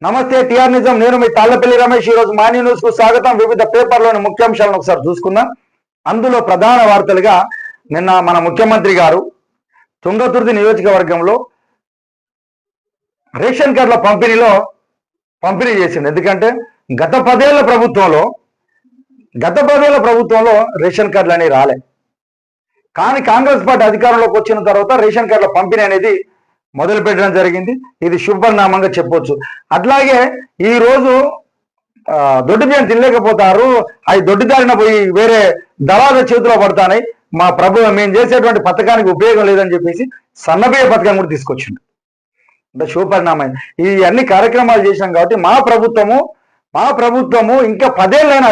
నమస్తే టిఆర్ నిజం. నేను మీ తాళ్లపల్లి రమేష్. ఈ రోజు మార్నింగ్ న్యూస్ కు స్వాగతం. వివిధ పేపర్లోని ముఖ్యాంశాలను ఒకసారి చూసుకుందాం. అందులో ప్రధాన వార్తలుగా నిన్న మన ముఖ్యమంత్రి గారు తుంగతుర్తి నియోజకవర్గంలో రేషన్ కార్డుల పంపిణీ చేసింది. ఎందుకంటే గత పదేళ్ల ప్రభుత్వంలో రేషన్ కార్డులు అనేవి రాలే. కానీ కాంగ్రెస్ పార్టీ అధికారంలోకి వచ్చిన తర్వాత రేషన్ కార్డుల పంపిణీ అనేది మొదలు పెట్టడం జరిగింది. ఇది శుభపరిణామంగా చెప్పొచ్చు. అట్లాగే ఈ రోజు దొడ్డి బియ్యం తినలేకపోతారు, అవి దొడ్డిదారిన పోయి వేరే దళాల చేతిలో పడతాయి, మా మేము చేసేటువంటి పథకానికి ఉపయోగం లేదని చెప్పేసి సన్నబియ్య పథకం కూడా తీసుకొచ్చిండు. అంటే శుభపరిణామం. ఈ అన్ని కార్యక్రమాలు చేసినాం కాబట్టి మా ప్రభుత్వము ఇంకా 10 ఏళ్ళైన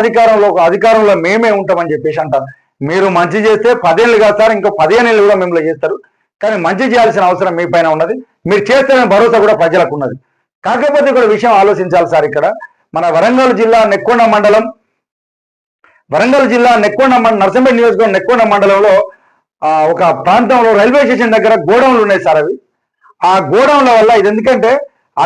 అధికారంలో మేమే ఉంటామని చెప్పేసి అంటారు. మీరు మంచి చేస్తే 10 ఏళ్ళు కాదు సార్, ఇంకా 15 ఏళ్ళు కూడా మిమ్మల్ని చేస్తారు. కానీ మంచి చేయాల్సిన అవసరం మీ పైన ఉన్నది. మీరు చేస్తారనే భరోసా కూడా ప్రజలకు ఉన్నది. కాకపోతే ఇక్కడ విషయం ఆలోచించాలి సార్. ఇక్కడ మన వరంగల్ జిల్లా నెక్కొండ మండలం నర్సంపేట నియోజకవర్గం నెక్కొండ మండలంలో ఒక ప్రాంతంలో రైల్వే స్టేషన్ దగ్గర గోడౌన్లు ఉన్నాయి సార్. అవి ఆ గోడౌన్ల వల్ల ఇది ఎందుకంటే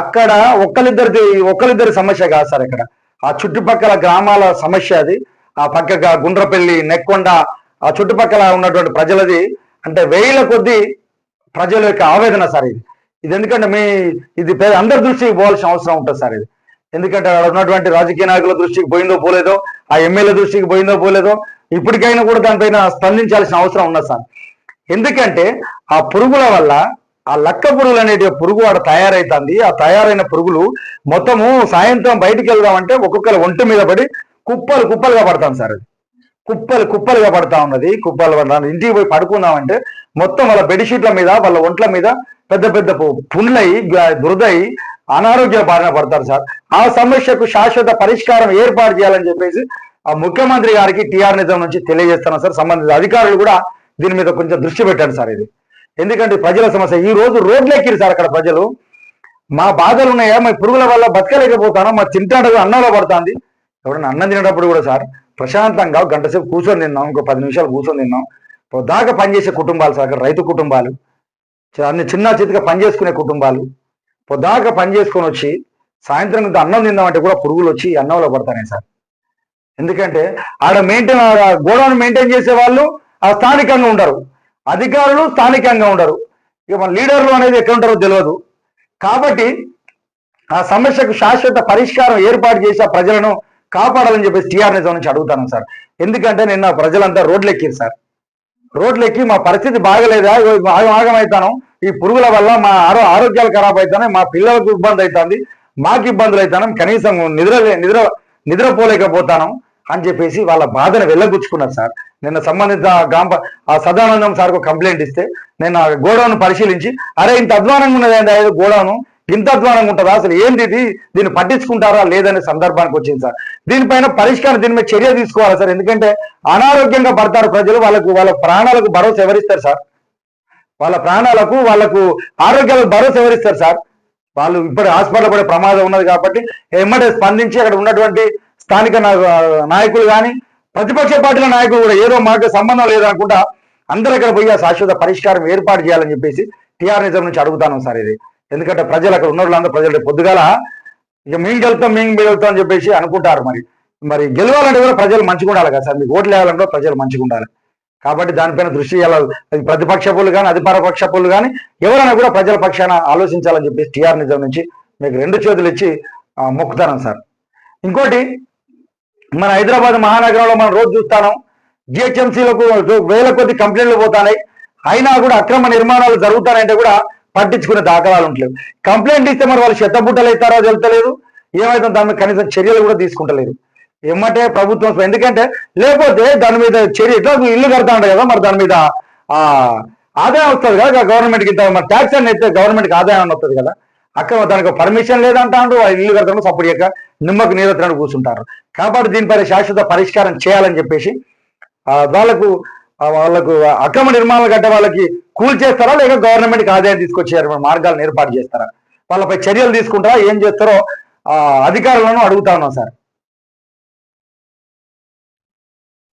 అక్కడ ఒక్కరిద్దరి సమస్య కాదు సార్. ఇక్కడ ఆ చుట్టుపక్కల గ్రామాల సమస్య అది. ఆ పక్కగా గుండ్రపల్లి, నెక్కొండ ఆ చుట్టుపక్కల ఉన్నటువంటి ప్రజలది, అంటే వేల కొద్దీ ప్రజల యొక్క ఆవేదన సార్. ఇది ఎందుకంటే ఇది అందరి దృష్టికి పోవాల్సిన అవసరం ఉంటుంది సార్. ఇది ఎందుకంటే అక్కడ ఉన్నటువంటి రాజకీయ నాయకుల దృష్టికి పోయిందో పోలేదో, ఆ ఎమ్మెల్యే దృష్టికి పోయిందో పోలేదో, ఇప్పటికైనా కూడా దానిపైన స్పందించాల్సిన అవసరం ఉన్నది సార్. ఎందుకంటే ఆ పురుగుల వల్ల ఆ లక్క పురుగులు అనేటి పురుగు వాడు తయారైతుంది. ఆ తయారైన పురుగులు మొత్తము సాయంత్రం బయటికి వెళ్దామంటే ఒక్కొక్కరు ఒంటి మీద పడి కుప్పలుగా పడతాం సార్. అది కుప్పలుగా పడతా ఉన్నది. ఇంటికి పోయి పడుకుందామంటే మొత్తం వాళ్ళ బెడ్షీట్ల మీద, వాళ్ళ ఒంట్ల మీద పెద్ద పుండ్లయి, దురదయి అనారోగ్య బారిన పడతారు సార్. ఆ సమస్యకు శాశ్వత పరిష్కారం ఏర్పాటు చేయాలని చెప్పేసి ఆ ముఖ్యమంత్రి గారికి టిఆర్ నిజం నుంచి తెలియజేస్తున్నాం సార్. సంబంధిత అధికారులు కూడా దీని మీద కొంచెం దృష్టి పెట్టండి సార్. ఇది ఎందుకంటే ప్రజల సమస్య. ఈ రోజు రోడ్లు ఎక్కిరు సార్. అక్కడ ప్రజలు మా బాధలు ఉన్నాయా, మా పురుగుల వల్ల బతకలేకపోతాను, మా తింటాడు అన్నంలో పడుతుంది. ఎవరైనా అన్నం తినేటప్పుడు కూడా సార్ ప్రశాంతంగా గంట సేపు కూర్చొని తిన్నాం, ఇంకో 10 నిమిషాలు కూర్చొని తిన్నాం. దాకా పనిచేసే కుటుంబాలు సార్. అక్కడ రైతు కుటుంబాలు, అన్ని చిన్న చితిగా పనిచేసుకునే కుటుంబాలు పొద్దాక పని చేసుకొని వచ్చి సాయంత్రం అన్నం తిందామంటే కూడా పురుగులు వచ్చి అన్నంలో పడతాయి సార్. ఎందుకంటే గోడౌన్ మెయింటైన్ చేసే వాళ్ళు ఆ స్థానికంగా ఉండరు, అధికారులు స్థానికంగా ఉండరు, ఇక మన లీడర్లు అనేది ఎక్కడ ఉంటారో తెలియదు. కాబట్టి ఆ సమస్యకు శాశ్వత పరిష్కారం ఏర్పాటు చేసి ఆ ప్రజలను కాపాడాలని చెప్పేసి టిఆర్ నిజం నుంచి అడుగుతాను సార్. ఎందుకంటే నిన్న ప్రజలంతా రోడ్లెక్కిరు సార్. రోడ్లెక్కి మా పరిస్థితి బాగలేదా, ఆగమవుతాను, ఈ పురుగుల వల్ల మా ఆరోగ్యాలు ఖరాబ్ అవుతాయి, మా పిల్లలకు ఇబ్బంది అవుతుంది, మాకు ఇబ్బందులు అవుతాను, కనీసం నిద్రపోలేకపోతాను అని చెప్పేసి వాళ్ళ బాధను వెళ్ళగుచ్చుకున్నారు సార్. నిన్న సంబంధిత సదానందం సార్కు కంప్లైంట్ ఇస్తే నేను గోడౌన్ పరిశీలించి, అరే ఇంత అధ్వానంగా ఉన్నది గోడౌను, ఇంత అధ్వానంగా ఉంటుందా, అసలు ఏంటి దీన్ని పట్టించుకుంటారా లేదనే సందర్భానికి వచ్చింది సార్. దీనిపైన పరిష్కారం, దీని మీద చర్య తీసుకోవాలి సార్. ఎందుకంటే అనారోగ్యంగా పడతారు ప్రజలు. వాళ్ళ ప్రాణాలకు భరోసా ఎవరిస్తారు సార్? వాళ్ళకు ఆరోగ్యాలకు భరోసా ఎవరిస్తారు సార్? వాళ్ళు ఇప్పుడు హాస్పిటల్ పడే ప్రమాదం ఉన్నది కాబట్టి ఎమ్మటే స్పందించి అక్కడ ఉన్నటువంటి స్థానిక నాయకులు కానీ ప్రతిపక్ష పార్టీల నాయకులు కూడా ఏదో మాకు సంబంధం లేదనుకుంటా అందరూ ఇక్కడ పోయి ఆ శాశ్వత పరిష్కారం ఏర్పాటు చేయాలని చెప్పేసి టిఆర్ నిజం నుంచి అడుగుతాను సార్. ఇది ఎందుకంటే ప్రజలు అక్కడ ఉన్న వాళ్ళందరూ ప్రజలు పొద్దుగాల ఇక మేము గెలుస్తాం అని చెప్పేసి అనుకుంటారు. మరి గెలవాలంటే కూడా ప్రజలు మంచిగా ఉండాలి కదా సార్. మీకు ఓట్లు వేయాలంటే ప్రజలు మంచిగా ఉండాలి. కాబట్టి దానిపైన దృష్టి చేయాలి. ప్రతిపక్ష పనులు కానీ అధికార పక్ష పనులు కానీ ఎవరైనా కూడా ప్రజల పక్షాన ఆలోచించాలని చెప్పేసి టిఆర్ నిజం నుంచి మీకు 2 చేతులు ఇచ్చి మొక్కుతాను సార్. ఇంకోటి, మన హైదరాబాద్ మహానగరంలో మనం రోజు చూస్తాను, జిహెచ్ఎంసీలకు వేల కొద్ది కంప్లైంట్లు పోతున్నాయి. అయినా కూడా అక్రమ నిర్మాణాలు జరుగుతాయంటే కూడా పట్టించుకునే దాఖలాలు ఉండలేవు. కంప్లైంట్ ఇస్తే మరి వాళ్ళు చెత్తబుట్టలు అవుతారో తెలుస్తలేదు, ఏమైతే దాని మీద కనీసం చర్యలు కూడా తీసుకుంటలేదు ఏమంటే ప్రభుత్వం. ఎందుకంటే లేకపోతే దాని మీద చర్య ఇట్లా ఇల్లు కడతా ఉంటాయి కదా, మరి దాని మీద ఆదాయం వస్తుంది కదా గవర్నమెంట్కి. మరి ట్యాక్స్ అని అయితే గవర్నమెంట్కి ఆదాయం వస్తుంది కదా. అక్కడ దానికి పర్మిషన్ లేదంటాడు, ఇల్లు కడతాడు సప్పుడు యొక్క నిమ్మకు నీరెత్తడానికి కూర్చుంటారు. కాబట్టి దీనిపై శాశ్వత పరిష్కారం చేయాలని చెప్పేసి వాళ్ళకు అక్రమ నిర్మాణాలు కట్టే వాళ్ళకి కూల్ చేస్తారా, లేక గవర్నమెంట్కి ఆదాయం తీసుకొచ్చే మార్గాలను ఏర్పాటు చేస్తారా, వాళ్ళపై చర్యలు తీసుకుంటారా, ఏం చేస్తారో అధికారులను అడుగుతా ఉన్నాం సార్.